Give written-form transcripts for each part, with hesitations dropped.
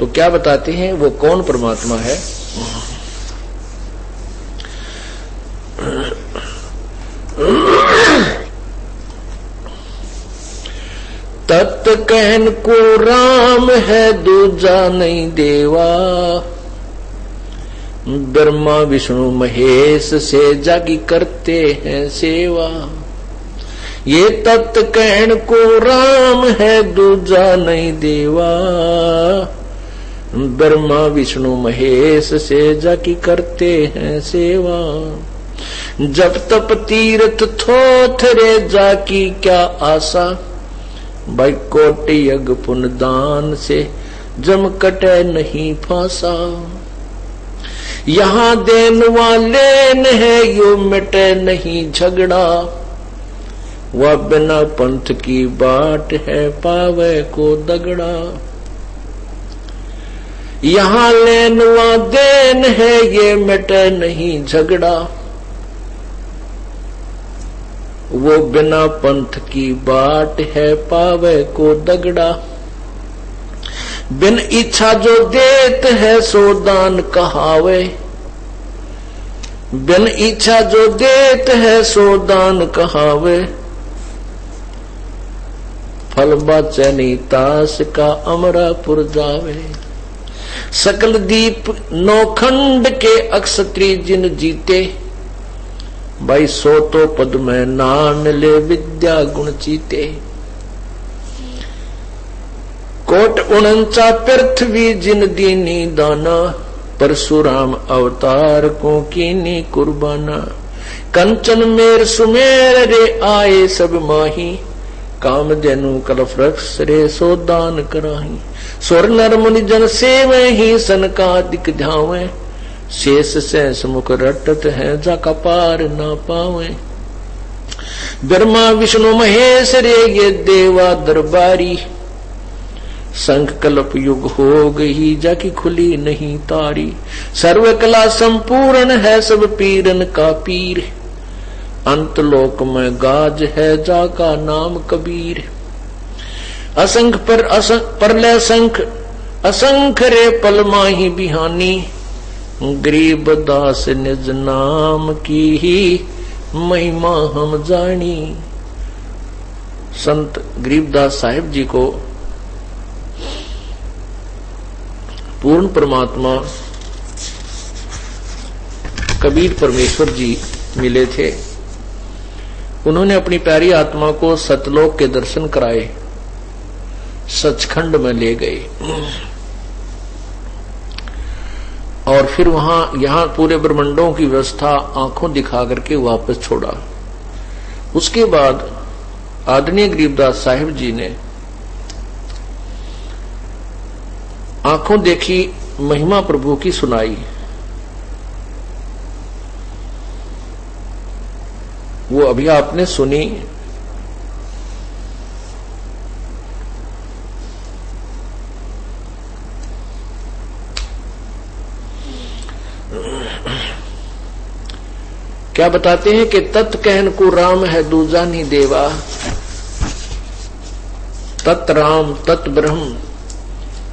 तो क्या बताते हैं वो कौन परमात्मा है? तत् कहन को राम है दूजा नहीं देवा, ब्रह्मा विष्णु महेश से जागी करते हैं सेवा। ये तत् कहन को राम है दूजा नहीं देवा, ब्रह्मा विष्णु महेश से जाकी करते हैं सेवा। जब तप तीर्थ थोथरे जाकी क्या आशा, भाई कोटि यज्ञ पुण्य दान से जम कटे नहीं फांसा। यहाँ देन वाले न है यो मिटे नहीं झगड़ा, वह बिना पंथ की बाट है पावे को दगड़ा। यहाँ लेन व देन है ये मिटे नहीं झगड़ा, वो बिना पंथ की बाट है पावे को दगड़ा। बिन इच्छा जो देत है सो दान कहावे, बिन इच्छा जो देत है सो दान कहावे। फल बाचे नहीं तास का अमरापुर जावे। सकल दीप नौखंड के अक्षत्री जिन जीते, भाई सो तो पद में नाम ले विद्या गुण चीते। कोट 49 पृथ्वी जिन दीनी दाना, परशुराम अवतार को कीनी कुर्बाना। कंचन मेर सुमेर रे आए सब माही, काम देनु कलफ रक्ष रे सो दान कराही। स्वर नर मुनि जन सेवे ही सनकादिक ध्यावे, शेष शेष मुख रटत है जाका पार ना पावे। ब्रह्मा विष्णु महेश रे ये देवा दरबारी, संख कल्प युग हो गई जाकी खुली नहीं तारी। सर्व कला संपूर्ण है सब पीरन का पीर, अंत लोक में गाज है जाका नाम कबीर। असंख परलय संख असंख रे पल माही बिहानी, गरीब दास निज नाम की ही महिमा हम जानी। संत गरीबदास साहिब जी को पूर्ण परमात्मा कबीर परमेश्वर जी मिले थे। उन्होंने अपनी प्यारी आत्मा को सतलोक के दर्शन कराए, सचखंड में ले गए और फिर यहाँ पूरे ब्रह्मांडों की व्यवस्था आंखों दिखा करके वापस छोड़ा। उसके बाद आदरणीय गरीबदास साहिब जी ने आंखों देखी महिमा प्रभु की सुनाई। वो अभी आपने सुनी। क्या बताते हैं कि तत् कहन को राम है दूजा नहीं देवा, तत् राम तत् ब्रह्म।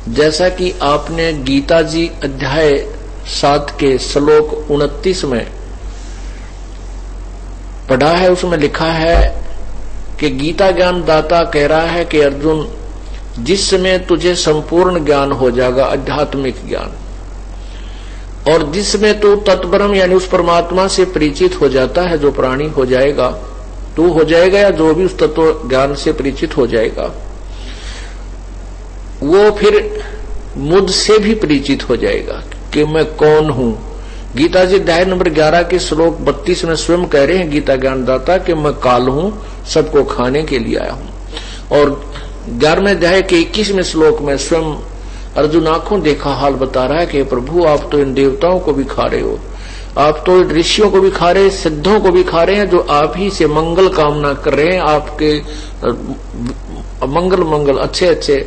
जैसा कि आपने गीता जी अध्याय 7 के श्लोक 29 में पढ़ा है, उसमें लिखा है कि गीता ज्ञान दाता कह रहा है कि अर्जुन, जिस समय तुझे संपूर्ण ज्ञान हो जाएगा, आध्यात्मिक ज्ञान, और जिसमें तू तत्ब्रह्म यानी उस परमात्मा से परिचित हो जाता है, जो प्राणी हो जाएगा, तू हो जाएगा या जो भी उस तत्व ज्ञान से परिचित हो जाएगा, वो फिर मुझसे भी परिचित हो जाएगा कि मैं कौन हूं। गीता जी अध्याय नंबर 11 के श्लोक 32 में स्वयं कह रहे हैं गीता ज्ञानदाता कि मैं काल हूं, सबको खाने के लिए आया हूं। और 11वें अध्याय के 21वें श्लोक में स्वयं अर्जुन आंखों देखा हाल बता रहा है कि प्रभु, आप तो इन देवताओं को भी खा रहे हो, आप तो ऋषियों को भी खा रहे हैं, सिद्धों को भी खा रहे हैं, जो आप ही से मंगल कामना कर रहे हैं, आपके मंगल अच्छे अच्छे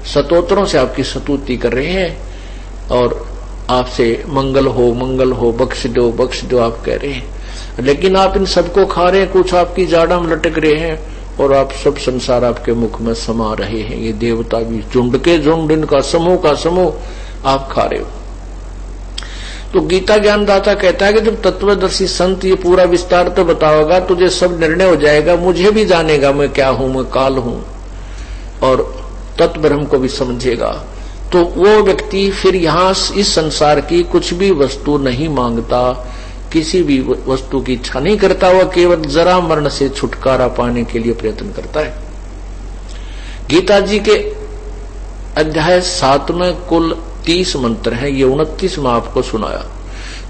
स्तोत्रों से आपकी स्तुति कर रहे हैं और आपसे मंगल हो, बख्श दो आप कह रहे हैं। लेकिन आप इन सबको खा रहे हैं, कुछ आपकी जाड़ा में लटक रहे हैं और आप सब संसार आपके मुख में समा रहे हैं। ये देवता भी झुंड के झुंड, इनका समूह का समूह आप खा रहे हो। तो गीता ज्ञानदाता कहता है कि जब तत्वदर्शी संत ये पूरा विस्तार तो बताओगा, तुझे सब निर्णय हो जाएगा, मुझे भी जानेगा मैं क्या हूं, मैं काल हूं, और तत्ब्रह्म को भी समझेगा। तो वो व्यक्ति फिर यहां इस संसार की कुछ भी वस्तु नहीं मांगता, किसी भी वस्तु की इच्छा नहीं करता, वह केवल जरा मरण से छुटकारा पाने के लिए प्रयत्न करता है। गीता जी के अध्याय 7 में कुल 30 मंत्र हैं, ये 29 में आपको सुनाया।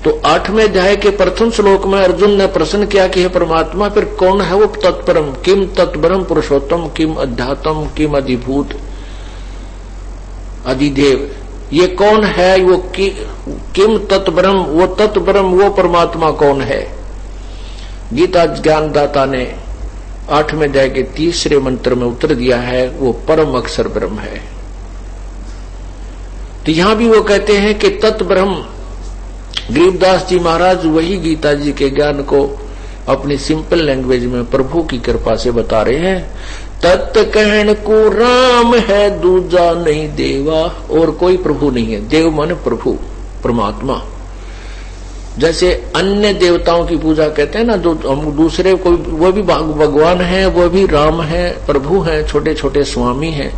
तो 8वें अध्याय के प्रथम श्लोक में अर्जुन ने प्रश्न किया कि हे परमात्मा, फिर कौन है वो तत्परम, किम तत्परम पुरुषोत्तम, किम अध्यात्म, किम अधिभूत अधिदेव, ये कौन है वो किम तत्ब्रह्म, वो तत्ब्रह्म, वो परमात्मा कौन है। गीता ज्ञानदाता ने 8वें अध्याय के 3रे मंत्र में उत्तर दिया है, वो परम अक्षर ब्रह्म है। तो यहां भी वो कहते हैं कि तत्ब्रह्म, गरीबदास जी महाराज वही गीता जी के ज्ञान को अपनी सिंपल लैंग्वेज में प्रभु की कृपा से बता रहे हैं। तत् कहन को राम है, दूजा नहीं देवा, और कोई प्रभु नहीं है। देव माने प्रभु, परमात्मा। जैसे अन्य देवताओं की पूजा कहते हैं ना, जो हम दूसरे कोई, वो भी भगवान है, वो भी राम है, प्रभु है, छोटे छोटे स्वामी हैं,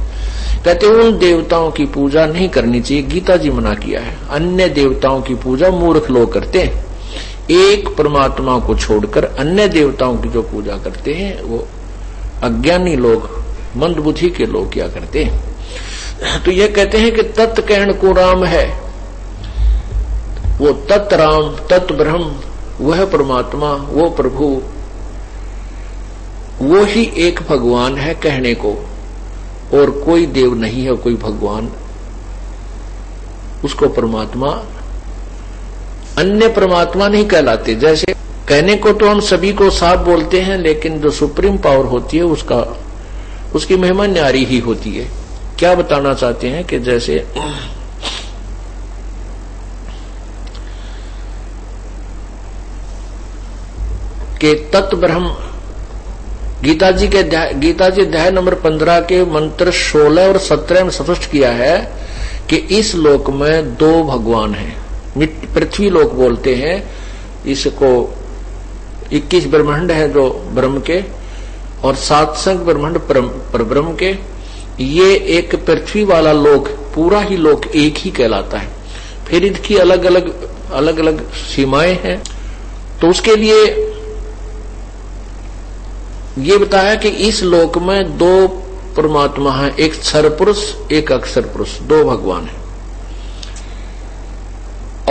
कहते उन देवताओं की पूजा नहीं करनी चाहिए। गीता जी मना किया है। अन्य देवताओं की पूजा मूर्ख लोग करते हैं। एक परमात्मा को छोड़कर अन्य देवताओं की जो पूजा करते हैं वो अज्ञानी लोग, मंदबुद्धि के लोग क्या करते हैं। तो ये कहते हैं कि तत् कहन को राम है, वो तत् राम, तत् ब्रह्म, वह परमात्मा, वो प्रभु, वो ही एक भगवान है कहने को, और कोई देव नहीं है, कोई भगवान, उसको परमात्मा, अन्य परमात्मा नहीं कहलाते। जैसे कहने को तो हम सभी को साफ बोलते हैं, लेकिन जो सुप्रीम पावर होती है उसकी महिमा न्यारी ही होती है। क्या बताना चाहते हैं कि जैसे कि तत्ब्रह्म, गीता जी अध्याय नंबर 15 के मंत्र 16 और 17 में स्पष्ट किया है कि इस लोक में 2 भगवान हैं। पृथ्वी लोक बोलते हैं इसको, 21 ब्रह्मांड है जो ब्रह्म के, और 7 संग ब्रह्मांड परब्रह्म के। ये एक पृथ्वी वाला लोक, पूरा ही लोक एक ही कहलाता है। फिर इसकी अलग अलग सीमाएं हैं। तो उसके लिए ये बताया कि इस लोक में 2 परमात्मा हैं, एक क्षर पुरुष, एक अक्षर पुरुष, 2 भगवान हैं।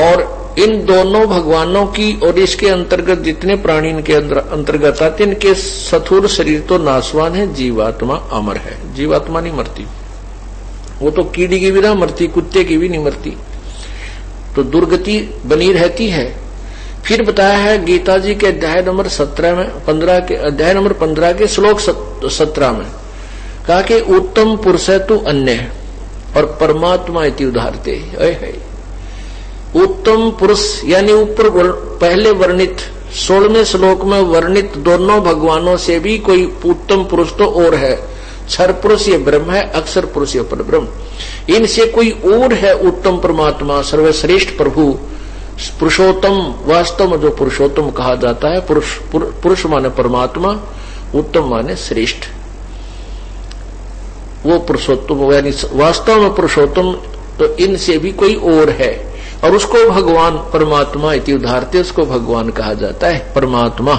और इन दोनों भगवानों की और इसके अंतर्गत जितने प्राणी इनके अंतर्गत आते, इनके स्थूल शरीर तो नाशवान है, जीवात्मा अमर है। जीवात्मा नहीं मरती, वो तो कीड़ी की भी ना मरती, कुत्ते की भी नहीं मरती, तो दुर्गति बनी रहती है। फिर बताया है गीता जी के अध्याय नंबर 15 के श्लोक 17 में कहा कि उत्तम पुरुष है तू अन्य, और परमात्मा इति उदाहरते। उत्तम पुरुष यानी ऊपर पहले वर्णित 16वें श्लोक में वर्णित दोनों भगवानों से भी कोई उत्तम पुरुष तो और है। क्षर पुरुष ये ब्रह्म है, अक्षर पुरुष ये परब्रह्म। इनसे कोई और है उत्तम परमात्मा, सर्वश्रेष्ठ प्रभु, पुरुषोत्तम। वास्तव में जो पुरुषोत्तम कहा जाता है, पुरुष माने परमात्मा, उत्तम माने श्रेष्ठ, वो पुरुषोत्तम यानी वास्तव में पुरुषोत्तम। तो इनसे भी कोई और है, और उसको भगवान परमात्मा इति उदाहरते, उसको भगवान कहा जाता है, परमात्मा।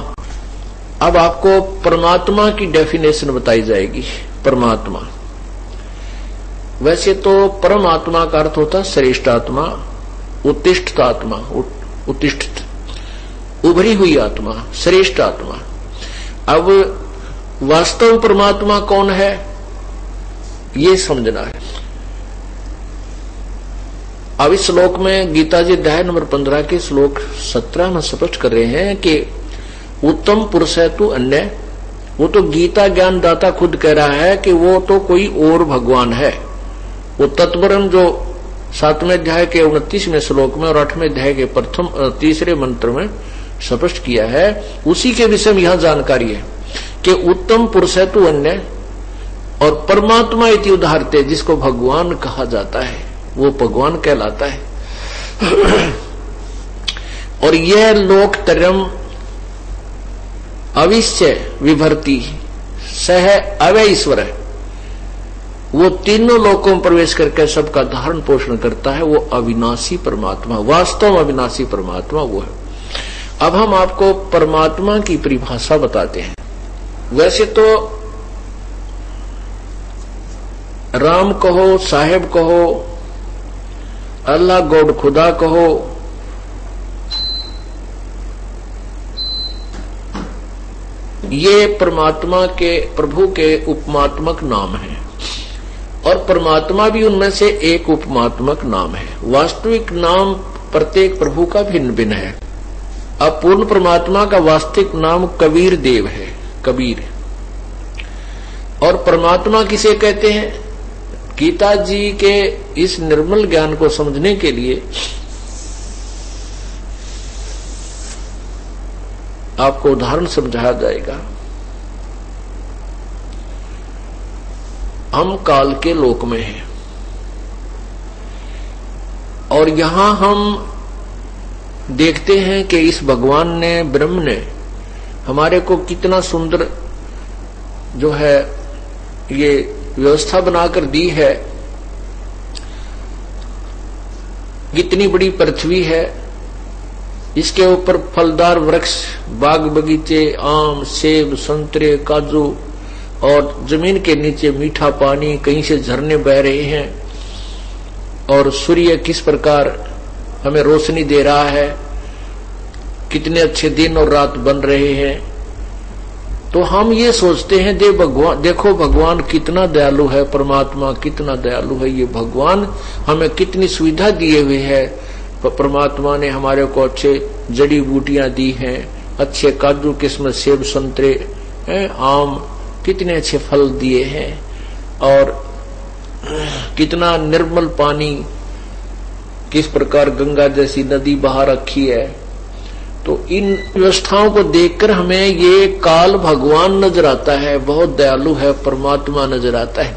अब आपको परमात्मा की डेफिनेशन बताई जाएगी। परमात्मा, वैसे तो परमात्मा का अर्थ होता श्रेष्ठ आत्मा, उत्तिष्ठ आत्मा, उत्तिष्ठ उभरी हुई आत्मा, श्रेष्ठ आत्मा। अब वास्तव परमात्मा कौन है ये समझना है। अब इस श्लोक में गीता जी अध्याय नंबर 15 के श्लोक 17 में स्पष्ट कर रहे हैं कि उत्तम पुरुष है तू अन्य। वो तो गीता ज्ञान दाता खुद कह रहा है कि वो तो कोई और भगवान है। वो तत्ब्रह्म जो 7वें अध्याय के 29वें श्लोक में और 8वें अध्याय के तीसरे मंत्र में स्पष्ट किया है, उसी के विषय में यहां जानकारी है। कि उत्तम पुरुष है तू अन्य, और परमात्मा इति उदाहरते, जिसको भगवान कहा जाता है वो भगवान कहलाता है। और यह लोकत्रयम् अविश्य विभर्ति सह अवय ईश्वर है, वो तीनों लोकों में प्रवेश करके सबका धारण पोषण करता है, वो अविनाशी परमात्मा, वास्तव में अविनाशी परमात्मा वो है। अब हम आपको परमात्मा की परिभाषा बताते हैं। वैसे तो राम कहो, साहेब कहो, अल्लाह गॉड खुदा कहो, ये परमात्मा के, प्रभु के उपमात्मक नाम है, और परमात्मा भी उनमें से एक उपमात्मक नाम है। वास्तविक नाम प्रत्येक प्रभु का भिन्न भिन्न है। अब पूर्ण परमात्मा का वास्तविक नाम कबीर देव है, कबीर। और परमात्मा किसे कहते हैं? गीता जी के इस निर्मल ज्ञान को समझने के लिए आपको उदाहरण समझाया जाएगा। हम काल के लोक में हैं और यहां हम देखते हैं कि इस भगवान ने, ब्रह्म ने हमारे को कितना सुंदर जो है ये व्यवस्था बनाकर दी है। कितनी बड़ी पृथ्वी है, इसके ऊपर फलदार वृक्ष, बाग बगीचे, आम, सेब, संतरे, काजू, और जमीन के नीचे मीठा पानी, कहीं से झरने बह रहे हैं, और सूर्य किस प्रकार हमें रोशनी दे रहा है, कितने अच्छे दिन और रात बन रहे हैं। तो हम ये सोचते हैं देखो भगवान कितना दयालु है, परमात्मा कितना दयालु है, ये भगवान हमें कितनी सुविधा दिए हुए है। परमात्मा ने हमारे को अच्छे जड़ी बूटियां दी हैं, अच्छे काजू किस्म, सेब, संतरे, आम, कितने अच्छे फल दिए हैं, और कितना निर्मल पानी, किस प्रकार गंगा जैसी नदी बहा रखी है। तो इन व्यवस्थाओं को देखकर हमें ये काल भगवान नजर आता है, बहुत दयालु है, परमात्मा नजर आता है।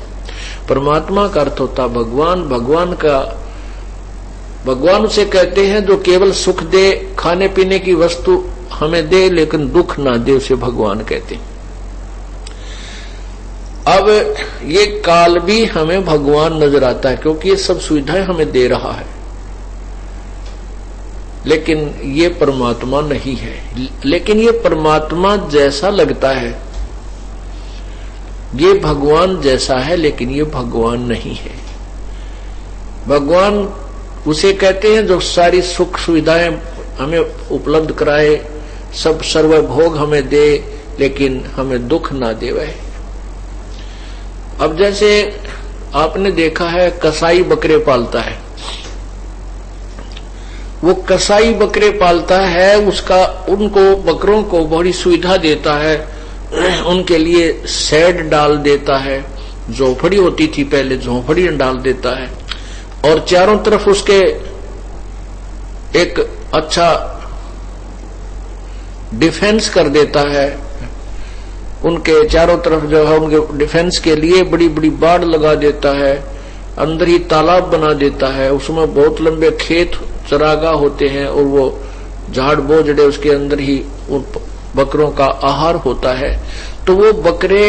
परमात्मा का अर्थ होता भगवान। भगवान उसे कहते हैं जो केवल सुख दे, खाने पीने की वस्तु हमें दे लेकिन दुख ना दे, उसे भगवान कहते हैं। अब ये काल भी हमें भगवान नजर आता है क्योंकि ये सब सुविधाएं हमें दे रहा है, लेकिन ये परमात्मा नहीं है। लेकिन ये परमात्मा जैसा लगता है, ये भगवान जैसा है, लेकिन ये भगवान नहीं है। भगवान उसे कहते हैं जो सारी सुख सुविधाएं हमें उपलब्ध कराए, सब सर्वभोग हमें दे, लेकिन हमें दुख ना देवे। अब जैसे आपने देखा है कसाई बकरे पालता है, वो कसाई बकरे पालता है, उनको बकरों को बड़ी सुविधा देता है, उनके लिए शेड डाल देता है, झोपड़ी होती थी पहले, झोपड़ी डाल देता है, और चारों तरफ उसके एक अच्छा डिफेंस कर देता है। उनके चारों तरफ जो है उनके डिफेंस के लिए बड़ी बड़ी बाड़ लगा देता है, अंदर ही तालाब बना देता है, उसमें बहुत लंबे खेत चरागाह होते हैं, और वो झाड़ बोझड़े उसके अंदर ही उन बकरों का आहार होता है। तो वो बकरे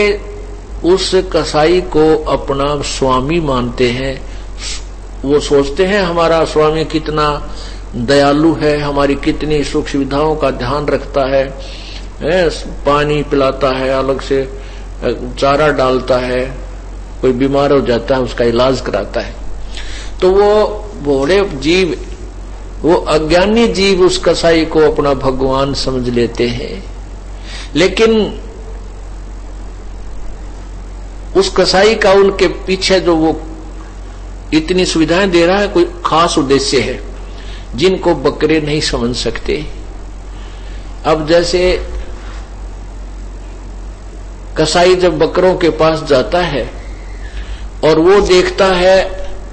उस कसाई को अपना स्वामी मानते हैं, वो सोचते हैं हमारा स्वामी कितना दयालु है, हमारी कितनी सुख सुविधाओं का ध्यान रखता है, पानी पिलाता है, अलग से चारा डालता है, कोई बीमार हो जाता है उसका इलाज कराता है। तो वो भोले जीव, वो अज्ञानी जीव उस कसाई को अपना भगवान समझ लेते हैं। लेकिन उस कसाई का उनके पीछे जो वो इतनी सुविधाएं दे रहा है, कोई खास उद्देश्य है जिनको बकरे नहीं समझ सकते। अब जैसे कसाई जब बकरों के पास जाता है और वो देखता है,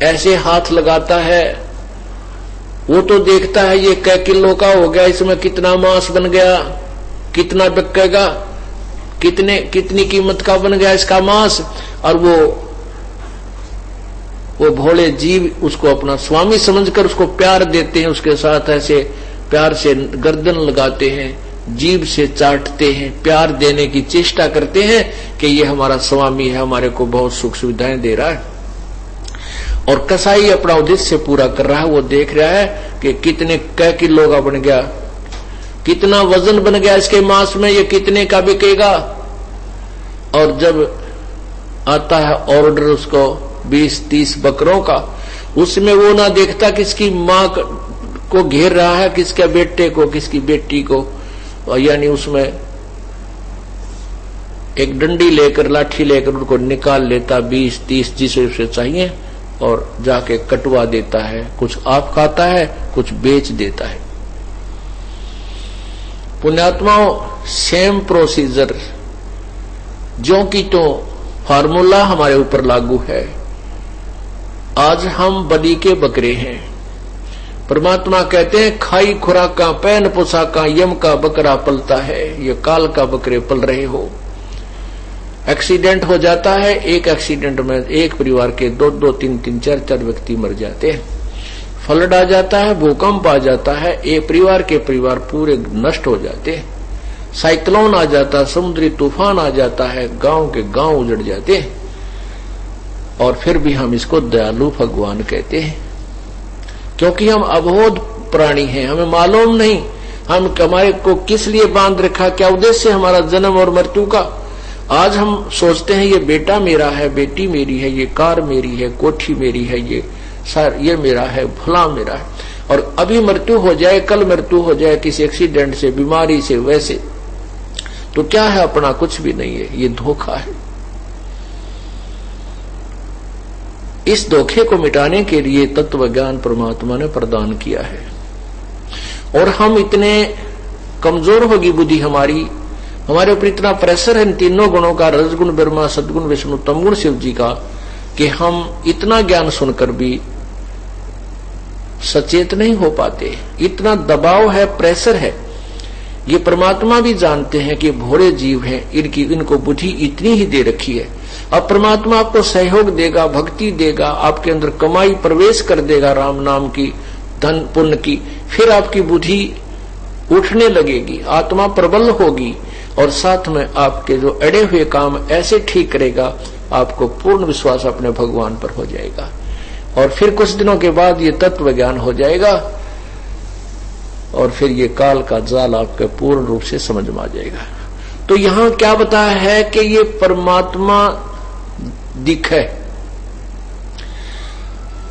ऐसे हाथ लगाता है, वो तो देखता है ये कै किलो का हो गया, इसमें कितना मांस बन गया, कितना बिकेगा, कितनी कीमत का बन गया इसका मांस। और वो भोले जीव उसको अपना स्वामी समझकर उसको प्यार देते हैं, उसके साथ ऐसे प्यार से गर्दन लगाते हैं, जीभ से चाटते हैं, प्यार देने की चेष्टा करते हैं कि ये हमारा स्वामी है, हमारे को बहुत सुख सुविधाएं दे रहा है। और कसाई अपना उद्देश्य पूरा कर रहा है, वो देख रहा है कि कितने कै किलो का बन गया, कितना वजन बन गया इसके मांस में, ये कितने का बिकेगा। और जब आता है ऑर्डर उसको 20-30 बकरों का, उसमें वो ना देखता किसकी माँ को घेर रहा है, किसके बेटे को, किसकी बेटी को, यानी उसमें एक डंडी लेकर, लाठी लेकर उनको निकाल लेता 20-30 जिसे उसे चाहिए, और जाके कटवा देता है। कुछ आप खाता है, कुछ बेच देता है। पुण्यात्माओं, सेम प्रोसीजर जो की तो फार्मूला हमारे ऊपर लागू है। आज हम बलि के बकरे हैं। परमात्मा कहते हैं खाई खुराका पैन पोशाका यम का बकरा पलता है, ये काल का बकरे पल रहे हो। एक्सीडेंट हो जाता है, एक एक्सीडेंट में एक परिवार के 2-2, 3-3, 4-4 व्यक्ति मर जाते हैं। फ्लड आ जाता है, भूकंप आ जाता है, एक परिवार के परिवार पूरे नष्ट हो जाते हैं। साइक्लोन आ जाता, समुद्री तूफान आ जाता है, गांव के गांव उजड़ जाते हैं। और फिर भी हम इसको दयालु भगवान कहते हैं, क्योंकि हम अबोध प्राणी हैं, हमें मालूम नहीं हम हमारे को किस लिए बांध रखा, क्या उद्देश्य हमारा जन्म और मृत्यु का। आज हम सोचते हैं ये बेटा मेरा है, बेटी मेरी है, ये कार मेरी है, कोठी मेरी है, ये मेरा है, भला मेरा है। और अभी मृत्यु हो जाए, कल मृत्यु हो जाए किसी एक्सीडेंट से, बीमारी से, वैसे तो क्या है, अपना कुछ भी नहीं है, ये धोखा है। इस धोखे को मिटाने के लिए तत्व ज्ञान परमात्मा ने प्रदान किया है। और हम इतने कमजोर होगी बुद्धि हमारी, हमारे ऊपर इतना प्रेशर है इन तीनों गुणों का, रजगुण ब्रह्मा, सदगुण विष्णु, तमगुण शिव जी का, कि हम इतना ज्ञान सुनकर भी सचेत नहीं हो पाते। इतना दबाव है, प्रेशर है। ये परमात्मा भी जानते हैं कि भोले जीव हैं, इनको बुद्धि इतनी ही दे रखी है। अब परमात्मा आपको सहयोग देगा, भक्ति देगा, आपके अंदर कमाई प्रवेश कर देगा राम नाम की, धन पुण्य की, फिर आपकी बुद्धि उठने लगेगी, आत्मा प्रबल होगी, और साथ में आपके जो अड़े हुए काम ऐसे ठीक करेगा, आपको पूर्ण विश्वास अपने भगवान पर हो जाएगा। और फिर कुछ दिनों के बाद ये तत्व ज्ञान हो जाएगा, और फिर ये काल का जाल आपके पूर्ण रूप से समझ में आ जाएगा। तो यहां क्या बताया है कि ये परमात्मा दिखे,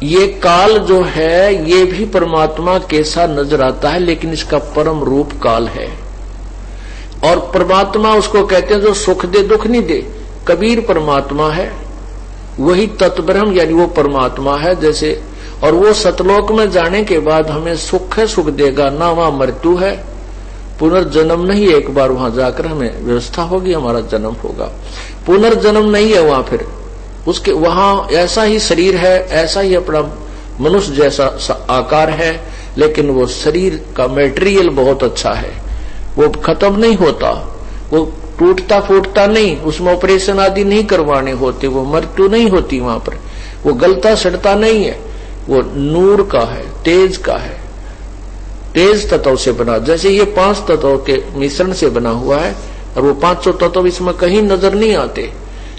ये काल जो है ये भी परमात्मा कैसा नजर आता है, लेकिन इसका परम रूप काल है। और परमात्मा उसको कहते हैं जो सुख दे दुख नहीं दे। कबीर परमात्मा है, वही तत्ब्रह्म यानी वो परमात्मा है जैसे। और वो सतलोक में जाने के बाद हमें सुख है, सुख देगा, ना वहां मृत्यु है, पुनर्जन्म नहीं। एक बार वहां जाकर हमें व्यवस्था होगी, हमारा जन्म होगा, पुनर्जन्म नहीं है वहां। फिर उसके वहां ऐसा ही शरीर है, ऐसा ही अपना मनुष्य जैसा आकार है, लेकिन वो शरीर का मटेरियल बहुत अच्छा है, वो खत्म नहीं होता, वो टूटता फूटता नहीं, उसमें ऑपरेशन आदि नहीं करवाने होते, वो मृत्यु नहीं होती वहां पर, वो गलता सड़ता नहीं है, वो नूर का है, तेज का है, तेज तत्व से बना। जैसे ये 5 तत्वों के मिश्रण से बना हुआ है, और वो 500 तत्व इसमें कहीं नजर नहीं आते।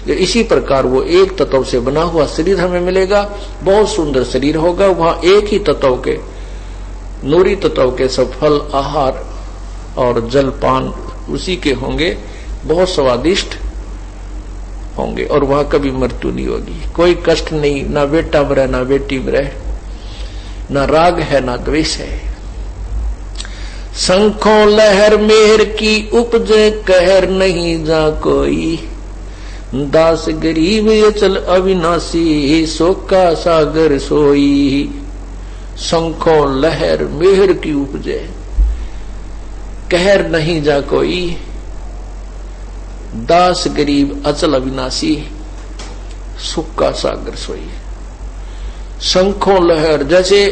इसी प्रकार वो एक तत्व से बना हुआ शरीर हमें मिलेगा, बहुत सुंदर शरीर होगा। वहां एक ही तत्व के, नूरी तत्व के सब फल, आहार और जलपान उसी के होंगे, बहुत स्वादिष्ट होंगे, और वहां कभी मृत्यु नहीं होगी, कोई कष्ट नहीं, ना बेटा मरे, ना बेटी मरे, ना राग है, ना द्वेष है। शंखों लहर मेहर की उपजे, कहर नहीं जा कोई, दास गरीब अचल अविनाशी, शोक का सागर सोई। शंखों लहर मेहर की उपजे, कहर नहीं जा कोई, दास गरीब अचल अविनाशी, सुख का सागर सोई। शंखों लहर, जैसे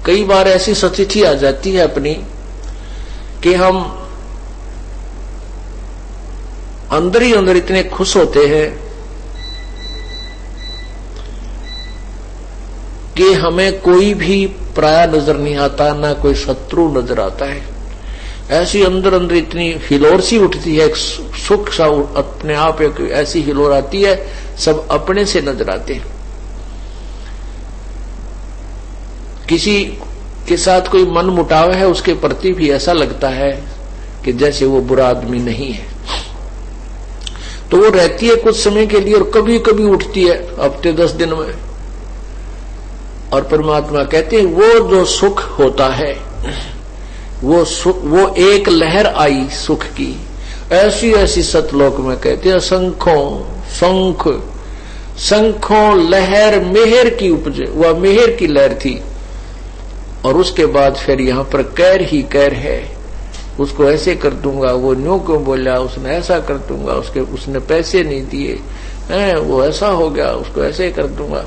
कई बार ऐसी स्थिति आ जाती है अपनी कि हम अंदर ही अंदर इतने खुश होते हैं कि हमें कोई भी पराया नजर नहीं आता, ना कोई शत्रु नजर आता है। ऐसी अंदर अंदर इतनी हिलोर सी उठती है, सुख सा अपने आप एक ऐसी हिलोर आती है, सब अपने से नजर आते हैं। किसी के साथ कोई मन मुटाव है, उसके प्रति भी ऐसा लगता है कि जैसे वो बुरा आदमी नहीं है। तो वो रहती है कुछ समय के लिए और कभी कभी उठती है हफ्ते 10 दिन में। और परमात्मा कहते हैं वो जो सुख होता है वो एक लहर आई सुख की, ऐसी ऐसी सतलोक में कहते हैं शंखों लहर मेहर की उपजे, वह मेहर की लहर थी। और उसके बाद फिर यहां पर कहर ही कहर है, उसको ऐसे कर दूंगा, वो न्यू क्यों बोला, उसने ऐसा कर दूंगा, उसने पैसे नहीं दिए, वो ऐसा हो गया, उसको ऐसे कर दूंगा।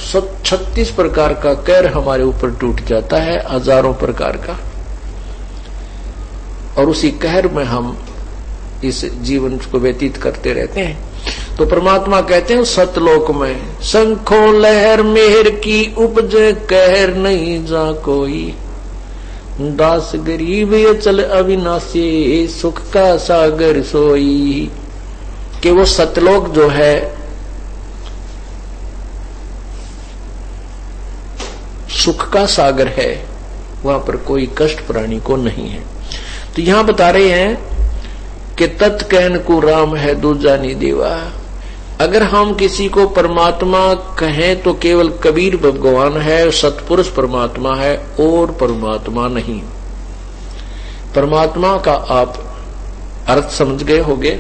36 प्रकार का कहर हमारे ऊपर टूट जाता है, हजारों प्रकार का। और उसी कहर में हम इस जीवन को व्यतीत करते रहते हैं। तो परमात्मा कहते हैं सतलोक में शंखों लहर मेहर की उपजे, कहर नहीं जा कोई, दास गरीब ये चल अविनाशी, सुख का सागर सोई। कि वो सतलोक जो है सुख का सागर है, वहां पर कोई कष्ट प्राणी को नहीं है। तो यहां बता रहे हैं कि तत् कहन को राम है दूजा नहीं देवा। अगर हम किसी को परमात्मा कहें तो केवल कबीर भगवान है, सतपुरुष परमात्मा है, और परमात्मा नहीं। परमात्मा का आप अर्थ समझ गए होंगे।